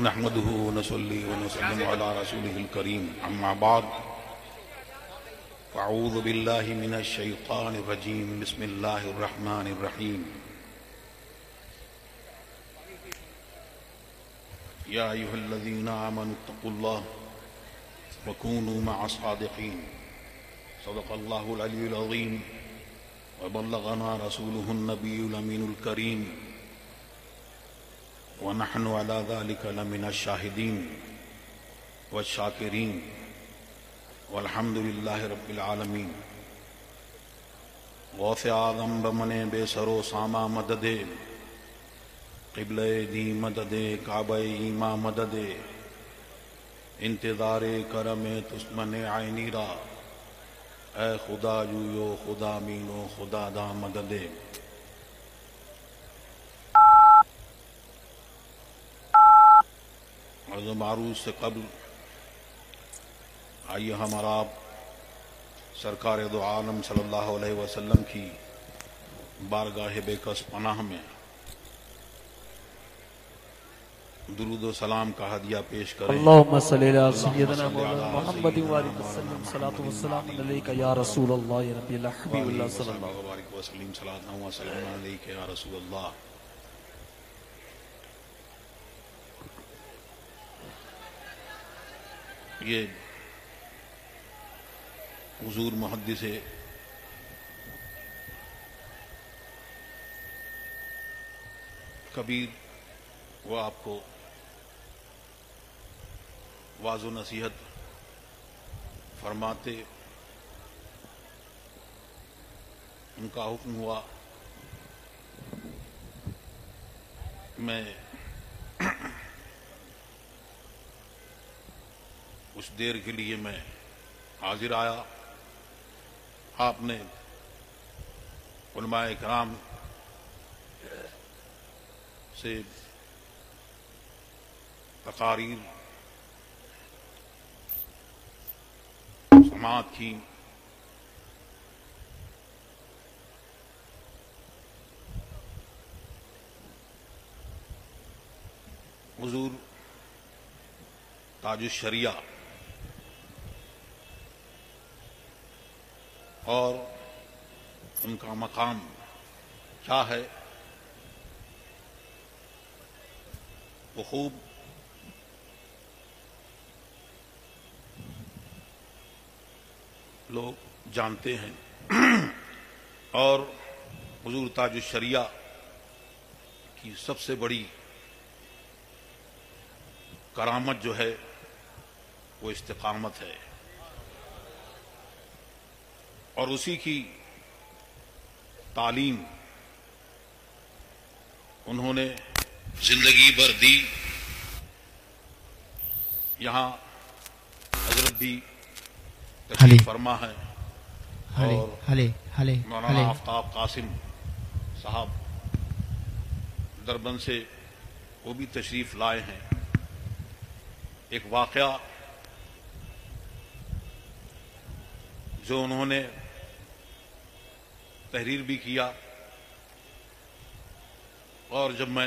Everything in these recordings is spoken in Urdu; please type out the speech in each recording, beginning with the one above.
نحمده ونصلي ونسلم على رسوله الكريم اما بعد فاعوذ بالله من الشيطان الرجيم بسم الله الرحمن الرحيم يا ايها الذين امنوا اتقوا الله وكونوا مع الصادقين صدق الله العلي العظيم وبلغنا رسوله النبي الامين الكريم ونحن على ذلك لمن الشاهدين والشاكرين والحمد لله رب العالمين غوث اعظم بمنے بے سر و ساما مدد قبلہ دی مدد کعبہ ایما مدد انتظار کرم تسمن عینی را اے خدا جویو خدا مینو خدا دا مدد عرض معروض سے قبل آئیے ہمارا سرکار دو عالم صلی اللہ علیہ وسلم کی بارگاہ بے کس پناہ میں درود و سلام کا ہدیہ پیش کریں. اللہم صلی علی سیدنا مولانا محمد وآلہ وسلم صلاۃ و سلام علیک یا رسول اللہ یا نبی اللہ حبیب اللہ صلی اللہ علیہ وسلم صلاۃ و سلام علیک یا رسول اللہ. یہ حضور محدث کبیر وہ آپ کو واعظ و نصیحت فرماتے، ان کا حکم ہوا میں کچھ دیر کے لیے میں حاضر آیا. آپ نے علماء کرام سے تقاریر سماعت کی. حضور تاج الشریعہ اور ان کا مقام کیا ہے وہ خوب لوگ جانتے ہیں. اور حضور تاج الشریعہ کی سب سے بڑی کرامت جو ہے وہ استقامت ہے، اور اسی کی تعلیم انہوں نے زندگی بھر دی. یہاں حضرت بھی تشریف فرما ہے اور مولانا آفتاب قاسم صاحب دربند سے وہ بھی تشریف لائے ہیں. ایک واقعہ جو انہوں نے تحریر بھی کیا، اور جب میں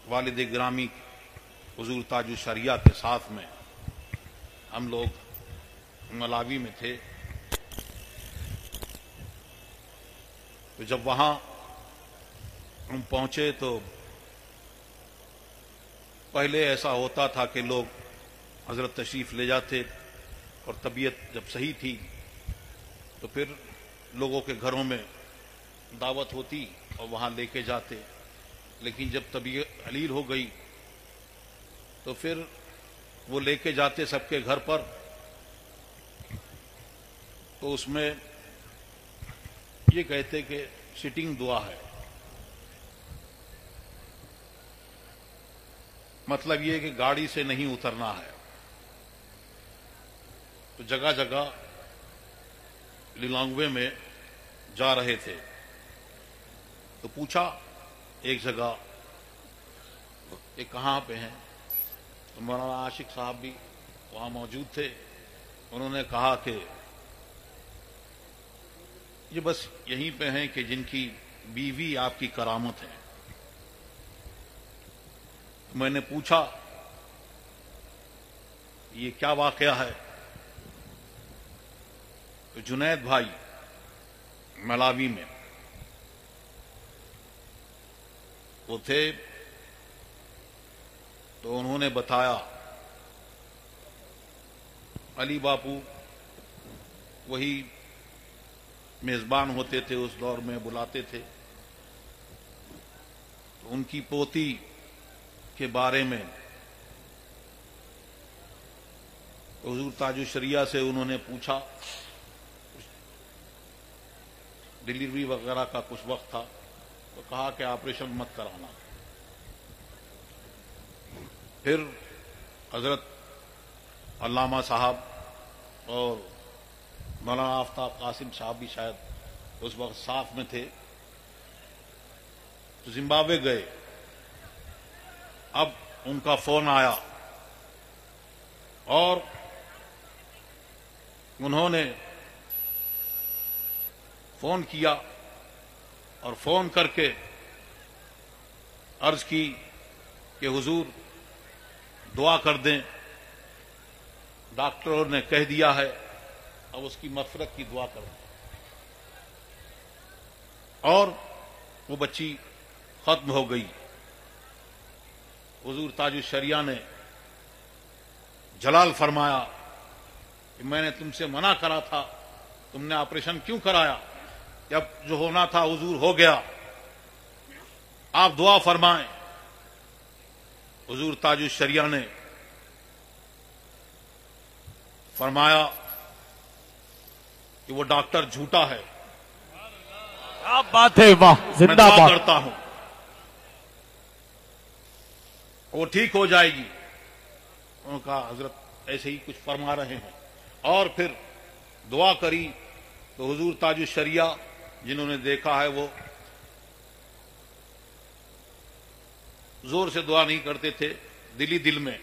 والد گرامی حضور تاج الشریعہ کے ساتھ میں ہم لوگ ملاوی میں تھے، تو جب وہاں ہم پہنچے تو پہلے ایسا ہوتا تھا کہ لوگ حضرت تشریف لے جاتے، اور طبیعت جب صحیح تھی تو پھر لوگوں کے گھروں میں دعوت ہوتی اور وہاں لے کے جاتے. لیکن جب طبیعت علیل ہو گئی تو پھر وہ لے کے جاتے سب کے گھر پر، تو اس میں یہ کہتے کہ سٹنگ دعا ہے. مطلب یہ کہ گاڑی سے نہیں اترنا ہے. تو جگہ جگہ للانگوے میں جا رہے تھے، تو پوچھا ایک جگہ کہ کہاں پہ ہیں، تو مولانا عاشق صاحب بھی وہاں موجود تھے. انہوں نے کہا کہ یہ بس یہیں پہ ہیں کہ جن کی بیوی آپ کی کرامت ہے. میں نے پوچھا یہ کیا واقعہ ہے؟ تو جنید بھائی ملاوی میں وہ تھے، تو انہوں نے بتایا علی باپو وہی میزبان ہوتے تھے اس دور میں، بلاتے تھے، تو ان کی پوتی کے بارے میں حضور تاج الشریعہ سے انہوں نے پوچھا، ڈلیوری وغیرہ کا کچھ وقت تھا، تو کہا کہ آپریشن مت کرانا۔ پھر حضرت علامہ صاحب اور مولانا آفتاب قاسم صاحب بھی شاید اس وقت صاف میں تھے، تو زمبابوے گئے۔ اب ان کا فون آیا اور انہوں نے فون کیا اور فون کر کے عرض کی کہ حضور دعا کر دیں، ڈاکٹروں نے کہہ دیا ہے، اب اس کی مغفرت کی دعا کر دیں۔ اور وہ بچی ختم ہو گئی۔ حضور تاج الشریعہ نے جلال فرمایا کہ میں نے تم سے منع کرا تھا، تم نے آپریشن کیوں کرایا؟ جب جو ہونا تھا حضور ہو گیا، آپ دعا فرمائیں۔ حضور تاج الشریعہ نے فرمایا کہ وہ ڈاکٹر جھوٹا ہے، کیا بات ہے، واہ، میں زندہ دعا باد۔ کرتا ہوں وہ ٹھیک ہو جائے گی۔ ان کا حضرت ایسے ہی کچھ فرما رہے ہیں، اور پھر دعا کری تو حضور تاج الشریعہ جنہوں نے دیکھا ہے وہ زور سے دعا نہیں کرتے تھے، دلی دل میں،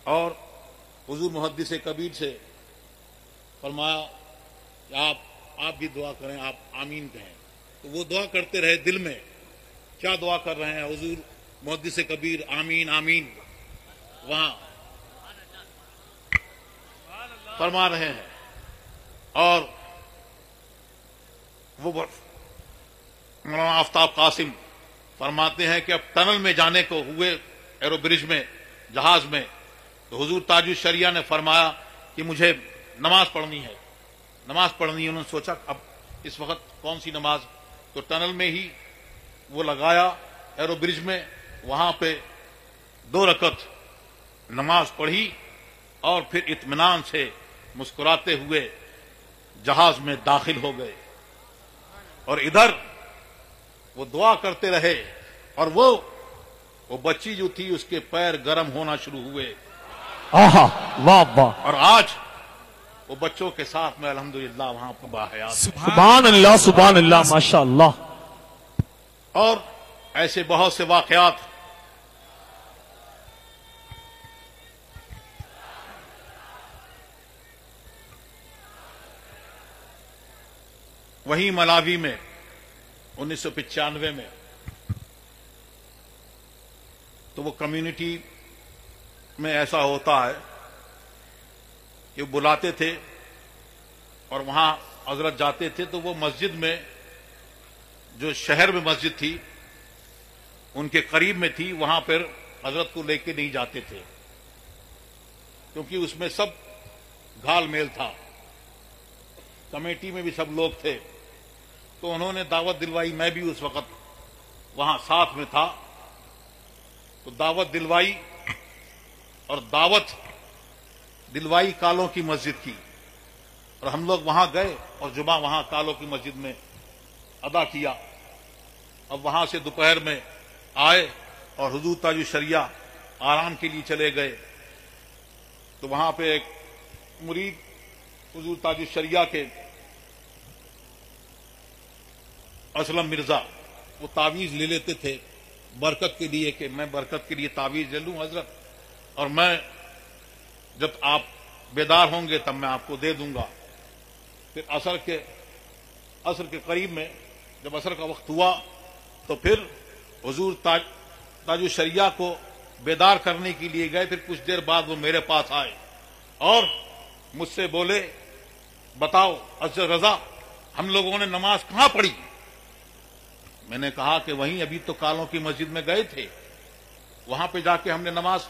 اور حضور محدث کبیر سے فرمایا کہ آپ بھی دعا کریں، آپ آمین کہیں، تو وہ دعا کرتے رہے دل میں۔ کیا دعا کر رہے ہیں؟ حضور محدث کبیر آمین آمین وہاں فرما رہے ہیں، اور وہ مولانا آفتاب قاسم فرماتے ہیں کہ اب ٹنل میں جانے کو ہوئے، ایرو برج میں، جہاز میں، تو حضور تاج الشریعہ نے فرمایا کہ مجھے نماز پڑھنی ہے، نماز پڑھنی ہے۔ انہوں نے سوچا اب اس وقت کون سی نماز، تو ٹنل میں ہی وہ لگایا ایرو برج میں، وہاں پہ 2 رکعت نماز پڑھی، اور پھر اطمینان سے مسکراتے ہوئے جہاز میں داخل ہو گئے۔ اور ادھر وہ دعا کرتے رہے، اور وہ بچی جو تھی اس کے پیر گرم ہونا شروع ہوئے، آہا، واہ واہ، اور آج وہ بچوں کے ساتھ میں الحمدللہ وہاں پر باحیات۔ سبحان اللہ، سبحان اللہ، ماشاء اللہ۔ اور ایسے بہت سے واقعات۔ وہیں ملاوی میں 1995 میں تو وہ کمیونٹی میں ایسا ہوتا ہے کہ بلاتے تھے اور وہاں حضرت جاتے تھے، تو وہ مسجد میں، جو شہر میں مسجد تھی ان کے قریب میں تھی، وہاں پر حضرت کو لے کے نہیں جاتے تھے، کیونکہ اس میں سب گھال میل تھا، کمیٹی میں بھی سب لوگ تھے۔ تو انہوں نے دعوت دلوائی، میں بھی اس وقت وہاں ساتھ میں تھا، تو دعوت دلوائی، اور دعوت دلوائی کالوں کی مسجد کی، اور ہم لوگ وہاں گئے اور جمعہ وہاں کالوں کی مسجد میں ادا کیا۔ اب وہاں سے دوپہر میں آئے اور حضور تاج الشریعہ آرام کے لیے چلے گئے، تو وہاں پہ ایک مرید حضور تاج الشریعہ کے اسلم مرزا، وہ تعویذ لے لیتے تھے برکت کے لیے، کہ میں برکت کے لیے تعویذ لے لوں حضرت، اور میں جب آپ بیدار ہوں گے تب میں آپ کو دے دوں گا۔ پھر عصر کے قریب میں جب عصر کا وقت ہوا تو پھر حضور تاج الشریعہ کو بیدار کرنے کے لیے گئے. پھر کچھ دیر بعد وہ میرے پاس آئے اور مجھ سے بولے بتاؤ اجر رضا ہم لوگوں نے نماز کہاں پڑھی؟ میں نے کہا کہ وہیں ابھی تو کالوں کی مسجد میں گئے تھے, وہاں پہ جا کے ہم نے نماز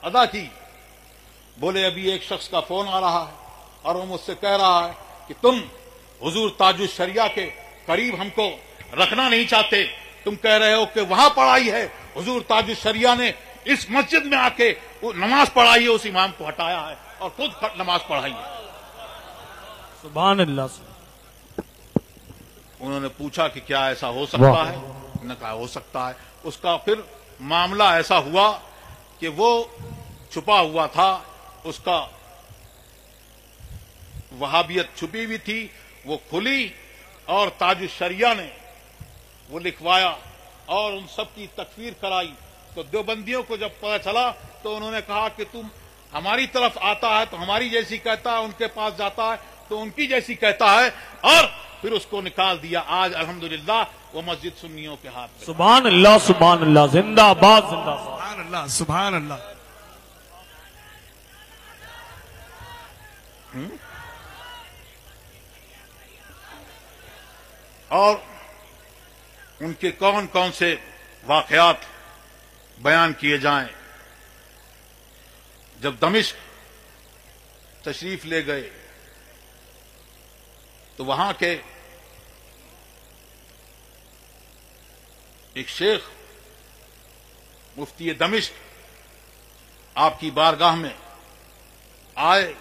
ادا کی. بولے ابھی ایک شخص کا فون آ رہا ہے اور وہ مجھ سے کہہ رہا ہے کہ تم حضور تاج الشریعہ کے قریب ہم کو رکھنا نہیں چاہتے, تم کہہ رہے ہو کہ وہاں پڑھائی ہے. حضور تاج الشریعہ نے اس مسجد میں آ کے نماز پڑھائی ہے, اس امام کو ہٹایا ہے اور خود نماز پڑھائی ہے. سبحان اللہ. انہوں نے پوچھا کہ کیا ایسا ہو سکتا ہے؟ انہوں نے کہا ہو سکتا ہے. اس کا پھر معاملہ ایسا ہوا کہ وہ چھپا ہوا تھا, اس کا وہابیت چھپی ہوئی تھی, وہ کھلی اور تاج الشریعہ نے وہ لکھوایا اور ان سب کی تکفیر کرائی. تو دیوبندیوں کو جب پتہ چلا تو انہوں نے کہا کہ تم ہماری طرف آتا ہے تو ہماری جیسی کہتا ہے, ان کے پاس جاتا ہے تو ان کی جیسی کہتا ہے, اور پھر اس کو نکال دیا. آج الحمدللہ وہ مسجد سنیوں کے ہاتھ میں. سبحان اللہ سبحان اللہ, زندہ آباد زندہ آباد. سبحان اللہ سبحان اللہ. اور ان کے کون کون سے واقعات بیان کیے جائیں. جب دمشق تشریف لے گئے تو وہاں کے ایک شیخ مفتی دمشق آپ کی بارگاہ میں آئے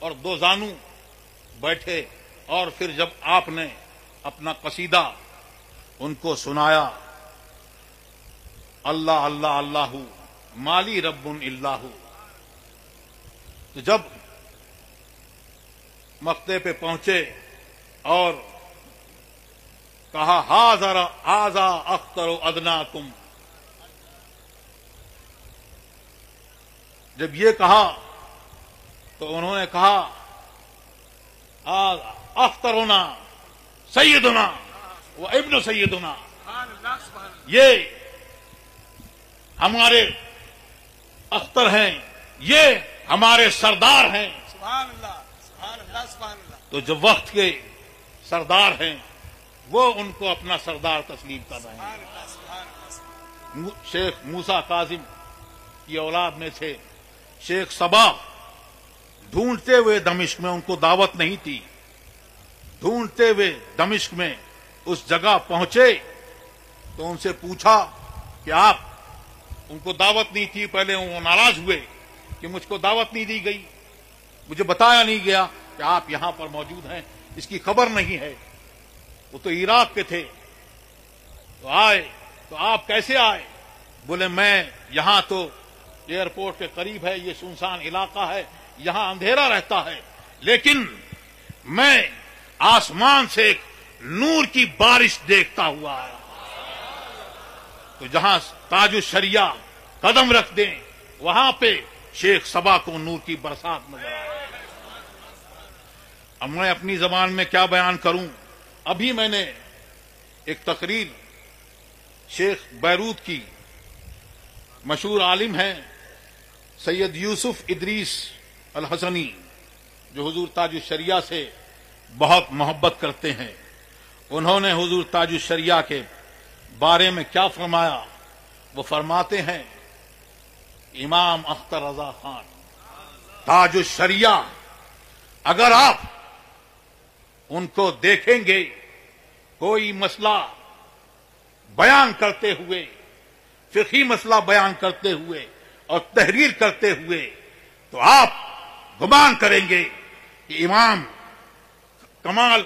اور دو زانو بیٹھے, اور پھر جب آپ نے اپنا قصیدہ ان کو سنایا, اللہ اللہ اللہ مالی رب اللہ, تو جب مقطع پہ پہنچے اور کہا ہاذا اختر و ادناکم, جب یہ کہا تو انہوں نے کہا اخترنا سیدنا و ابن سیدنا, یہ ہمارے اختر ہیں, یہ ہمارے سردار ہیں. سبحان اللہ سبحان اللہ سبحان اللہ. تو جو وقت کے سردار ہیں وہ ان کو اپنا سردار تسلیم کر رہے ہیں. شیخ موسیٰ کاظم کی اولاد میں سے شیخ صبا ڈھونڈتے ہوئے دمشق میں, ان کو دعوت نہیں تھی, ڈھونڈتے ہوئے دمشق میں اس جگہ پہنچے تو ان سے پوچھا کہ آپ, ان کو دعوت نہیں تھی. پہلے وہ ناراض ہوئے کہ مجھ کو دعوت نہیں دی گئی, مجھے بتایا نہیں گیا کہ آپ یہاں پر موجود ہیں, اس کی خبر نہیں ہے. وہ تو عراق کے تھے, تو آئے تو آپ کیسے آئے؟ بولے میں یہاں تو ایئرپورٹ کے قریب ہے, یہ سنسان علاقہ ہے, یہاں اندھیرا رہتا ہے, لیکن میں آسمان سے ایک نور کی بارش دیکھتا ہوا آیا. تو جہاں تاج الشریعہ قدم رکھ دیں وہاں پہ شیخ صبا کو نور کی برسات نظر آئی. اب میں اپنی زبان میں کیا بیان کروں. ابھی میں نے ایک تقریر شیخ بیروت کی, مشہور عالم ہیں سید یوسف ادریس الحسنی, جو حضور تاج الشریعہ سے بہت محبت کرتے ہیں. انہوں نے حضور تاج الشریعہ کے بارے میں کیا فرمایا؟ وہ فرماتے ہیں امام اختر رضا خان تاج الشریعہ, اگر آپ ان کو دیکھیں گے کوئی مسئلہ بیان کرتے ہوئے, فقہی مسئلہ بیان کرتے ہوئے اور تحریر کرتے ہوئے, تو آپ گمان کریں گے کہ امام کمال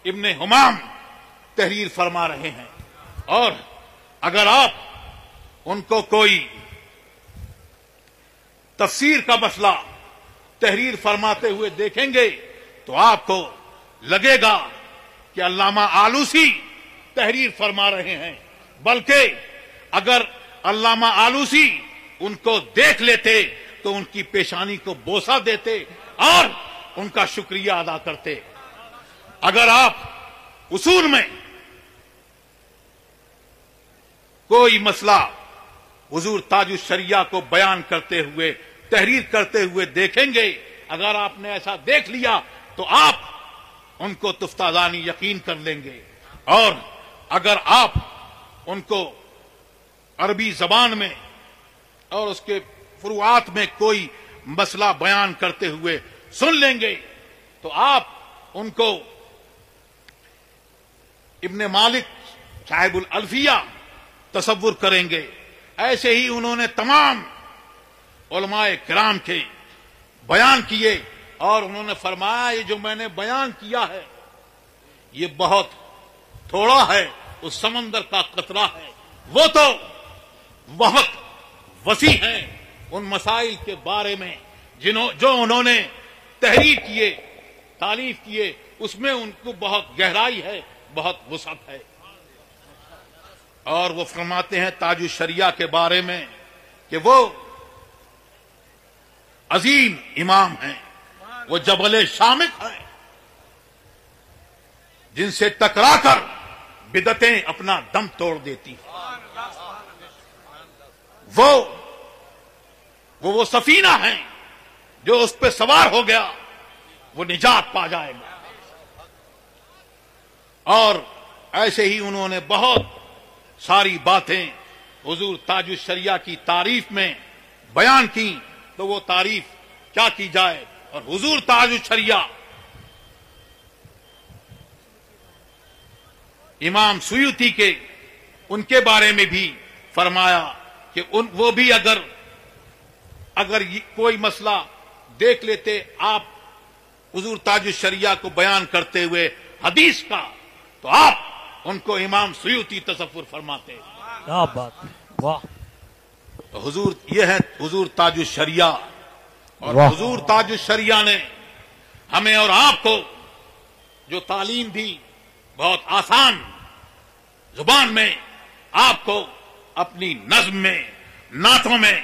ابن حمام تحریر فرما رہے ہیں. اور اگر آپ ان کو کوئی تفسیر کا مسئلہ تحریر فرماتے ہوئے دیکھیں گے تو آپ کو لگے گا کہ علامہ آلوسی تحریر فرما رہے ہیں. بلکہ اگر علامہ آلوسی ان کو دیکھ لیتے تو ان کی پیشانی کو بوسہ دیتے اور ان کا شکریہ ادا کرتے. اگر آپ اصول میں کوئی مسئلہ حضور تاج الشریعہ کو بیان کرتے ہوئے، تحریر کرتے ہوئے دیکھیں گے، اگر آپ نے ایسا دیکھ لیا تو آپ ان کو تفتازانی یقین کر لیں گے، اور اگر آپ ان کو عربی زبان میں اور اس کے فروعات میں کوئی مسئلہ بیان کرتے ہوئے سن لیں گے تو آپ ان کو ابن مالک صاحب الالفیہ تصور کریں گے۔ ایسے ہی انہوں نے تمام علماء کرام کے بیان کیے، اور انہوں نے فرمایا یہ جو میں نے بیان کیا ہے یہ بہت تھوڑا ہے، اس سمندر کا قطرہ ہے، وہ تو بہت وسیع ہیں ان مسائل کے بارے میں جو انہوں نے تحریر کیے، تالیف کیے، اس میں ان کو بہت گہرائی ہے، بہت وسعت ہے۔ اور وہ فرماتے ہیں تاج الشریعہ کے بارے میں کہ وہ عظیم امام ہیں، وہ جبل شامخ ہیں، جن سے ٹکرا کر بدعتیں اپنا دم توڑ دیتی ہیں۔ وہ سفینہ ہیں جو اس پہ سوار ہو گیا وہ نجات پا جائے گا۔ اور ایسے ہی انہوں نے بہت ساری باتیں حضور تاج الشریعہ کی تعریف میں بیان کی، تو وہ تعریف کیا کی جائے۔ اور حضور تاج الشریعہ امام سیوطی کے ان کے بارے میں بھی فرمایا کہ وہ بھی اگر کوئی مسئلہ دیکھ لیتے آپ حضور تاج الشریعہ کو بیان کرتے ہوئے حدیث کا، تو آپ ان کو امام سیوطی تصور فرماتے۔ کیا بات ہے، واہ! تو حضور یہ ہے حضور تاج الشریعہ، اور واہ! حضور تاج الشریعہ نے ہمیں اور آپ کو جو تعلیم دی، بہت آسان زبان میں آپ کو اپنی نظم میں، نعتوں میں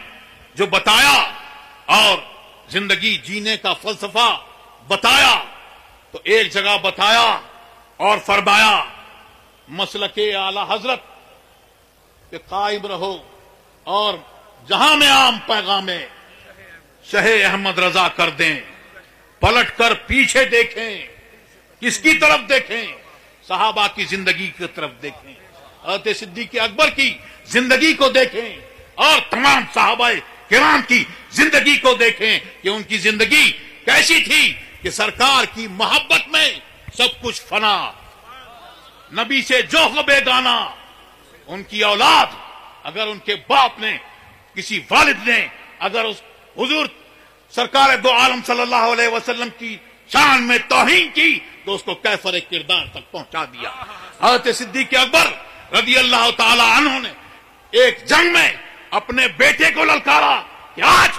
جو بتایا اور زندگی جینے کا فلسفہ بتایا، تو ایک جگہ بتایا اور فرمایا مسلک اعلی حضرت کہ قائم رہو، اور جہاں میں عام پیغام شہ احمد رضا کر دیں، پلٹ کر پیچھے دیکھیں، کس کی طرف دیکھیں؟ صحابہ کی زندگی کی طرف دیکھیں، حضرت صدیق اکبر کی زندگی کو دیکھیں، اور تمام صحابہ کرام کی زندگی کو دیکھیں کہ ان کی زندگی کیسی تھی کہ سرکار کی محبت میں سب کچھ فنا، نبی سے جو بیگانہ، ان کی اولاد اگر ان کے باپ نے، کسی والد نے اگر اس حضور سرکار دو عالم صلی اللہ علیہ وسلم کی شان میں توہین کی تو اس کو کیفر کردار تک پہنچا دیا۔ حضرت صدیق اکبر رضی اللہ تعالی عنہ نے ایک جنگ میں اپنے بیٹے کو للکارا کہ آج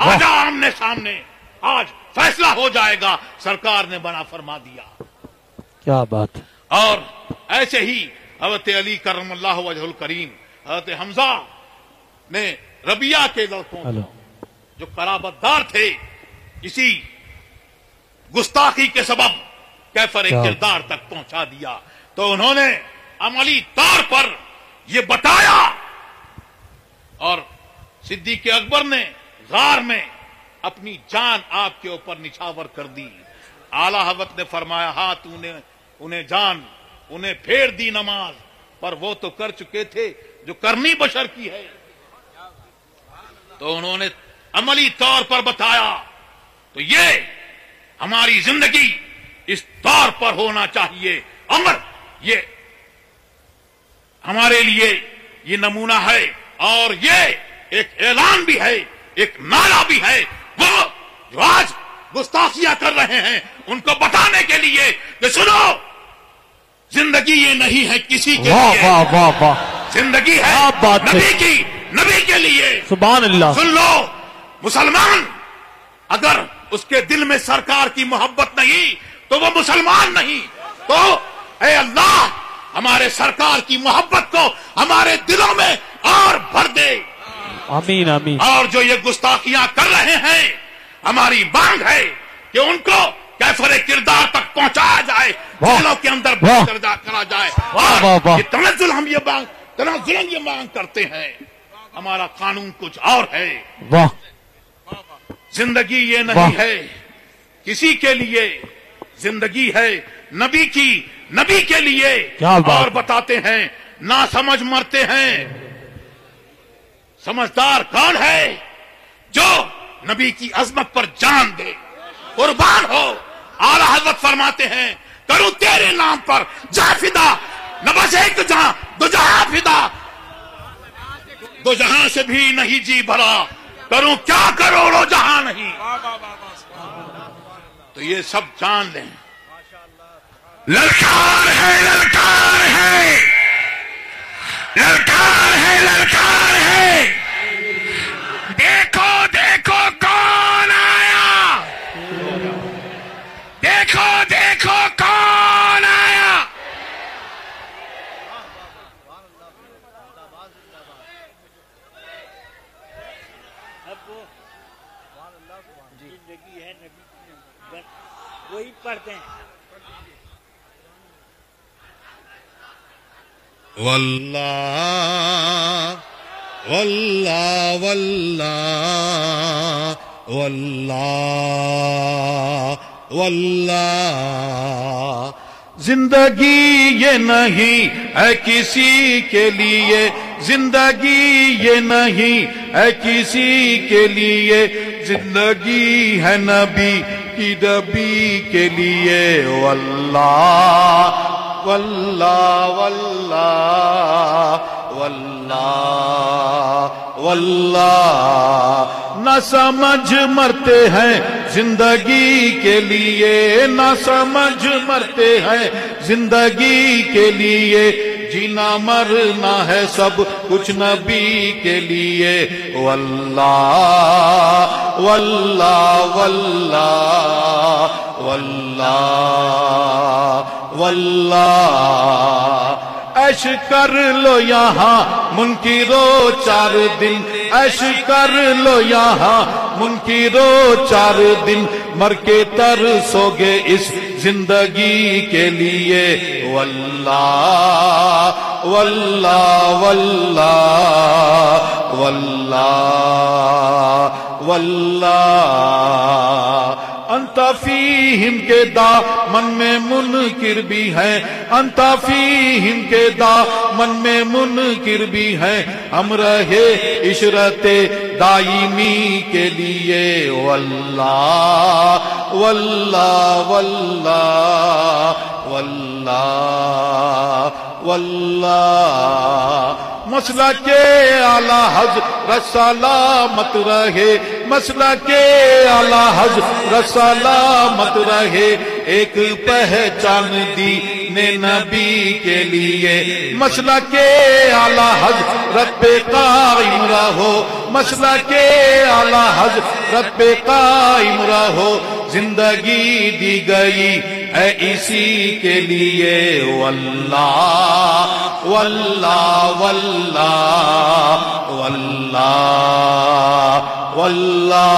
آجا آمنے سامنے، آج فیصلہ ہو جائے گا، سرکار نے بنا فرما دیا۔ کیا بات ہے! اور ایسے ہی حضرت علی کرم اللہ وجہ الکریم، حضرت حمزہ نے ربیہ کے لڑکوں کو جو قرابت دار تھے، اسی گستاخی کے سبب کیفر کردار تک پہنچا دیا۔ تو انہوں نے عملی طور پر یہ بتایا، اور صدیق اکبر نے غار میں اپنی جان آپ کے اوپر نچھاور کر دی۔ اعلی حضرت نے فرمایا ہاں تو نے انہیں جان، انہیں پھیر دی نماز، پر وہ تو کر چکے تھے جو کرنی بشر کی ہے۔ تو انہوں نے عملی طور پر بتایا۔ تو یہ ہماری زندگی اس طور پر ہونا چاہیے، اور یہ ہمارے لیے یہ نمونہ ہے، اور یہ ایک اعلان بھی ہے، ایک نعرہ بھی ہے۔ وہ جو آج گستاخیاں کر رہے ہیں ان کو بتانے کے لیے کہ سنو، زندگی یہ نہیں ہے کسی کے لیے، واہ واہ واہ! زندگی ہے کیا بات ہے! نبی کی، نبی کے لیے۔ سبحان اللہ! سن لو مسلمان، اگر اس کے دل میں سرکار کی محبت نہیں تو وہ مسلمان نہیں۔ تو اے اللہ ہمارے سرکار کی محبت کو ہمارے دلوں میں اور بھر دے۔ آمین آمین۔ اور جو یہ گستاخیاں کر رہے ہیں، ہماری مانگ ہے کہ ان کو کیفر کردار تک پہنچایا جائے، دلوں کے اندر درجہ کرا جائے۔ واہ واہ! یہ تنزل ہم یہ مانگ کرتے ہیں۔ ہمارا قانون کچھ اور ہے. واہ زندگی یہ نہیں ہے کسی کے لیے، زندگی ہے نبی کی، نبی کے لیے. کیا بات. اور بتاتے ہیں نا سمجھ مرتے ہیں. سمجھدار کون ہے؟ جو نبی کی عظمت پر جان دے، قربان ہو. اعلی حضرت فرماتے ہیں کروں تیرے نام پر جہاں فدا، نہ بس ایک جہاں دو جہاں فدا. دو جہاں سے بھی نہیں جی بھرا، کروں کیا کروڑوں جہاں نہیں. تو یہ سب جان لیں. للکار ہے، للکار ہے، للکار ہے، للکار ہے. دیکھو دیکھو کون آیا، دیکھو دیکھو کون آیا. زندگی ہے نبی کی، وہی پڑھتے ہیں. واللہ واللہ واللہ واللہ واللہ. زندگی یہ نہیں ہے کسی کے لیے، زندگی یہ نہیں ہے کسی کے لیے، زندگی ہے نبی کی، نبی کے لیے. واللہ واللہ واللہ واللہ واللہ. نہ سمجھ مرتے ہیں زندگی کے لیے، نہ سمجھ مرتے ہیں زندگی کے لیے، جینا مرنا ہے سب کچھ نبی کے لیے. واللہ واللہ واللہ واللہ واللہ. عیش کر لو یہاں منکرو 4 دن، عیش کر لو یہاں منکرو 4 دن، مر کے ترسو گے اس زندگی کے لیے. واللہ واللہ واللہ واللہ واللہ. انت فیہم کے دامن میں منکر بھی ہیں، انت فیہم کے دامن میں منکر بھی ہیں، ہم رہے عشرت دائمی کے لیے. واللہ واللہ واللہ واللہ واللہ. مسلک اعلی حضرت سلامت رہے، مسلک اعلی حضرت سلامت رہے، ایک پہچان دین نبی کے لیے. مسلک اعلی حضرت پہ قائم رہو، مسلک اعلی حضرت پہ قائم رہو، زندگی دی گئی ہے اسی کے لیے. واللہ واللہ واللہ واللہ واللہ.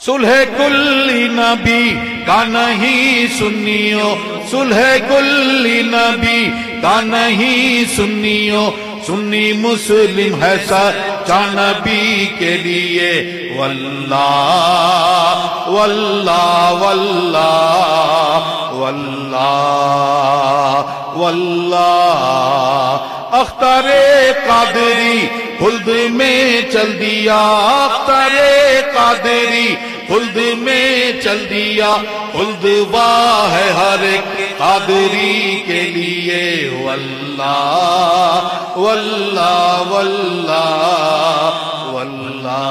صلح کلی نبی کا نہیں سنیو، صلح کلی نبی کا نہیں سنیو، سنی مسلم ہے سچا نبی کے لیے. واللہ واللہ واللہ واللہ واللہ. اختر قادری خلد میں چل دیا، اختر قادری خلد میں چل دیا، خلد واہ ہے ہر ایک قادری کے لیے. واللہ واللہ واللہ واللہ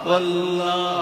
واللہ.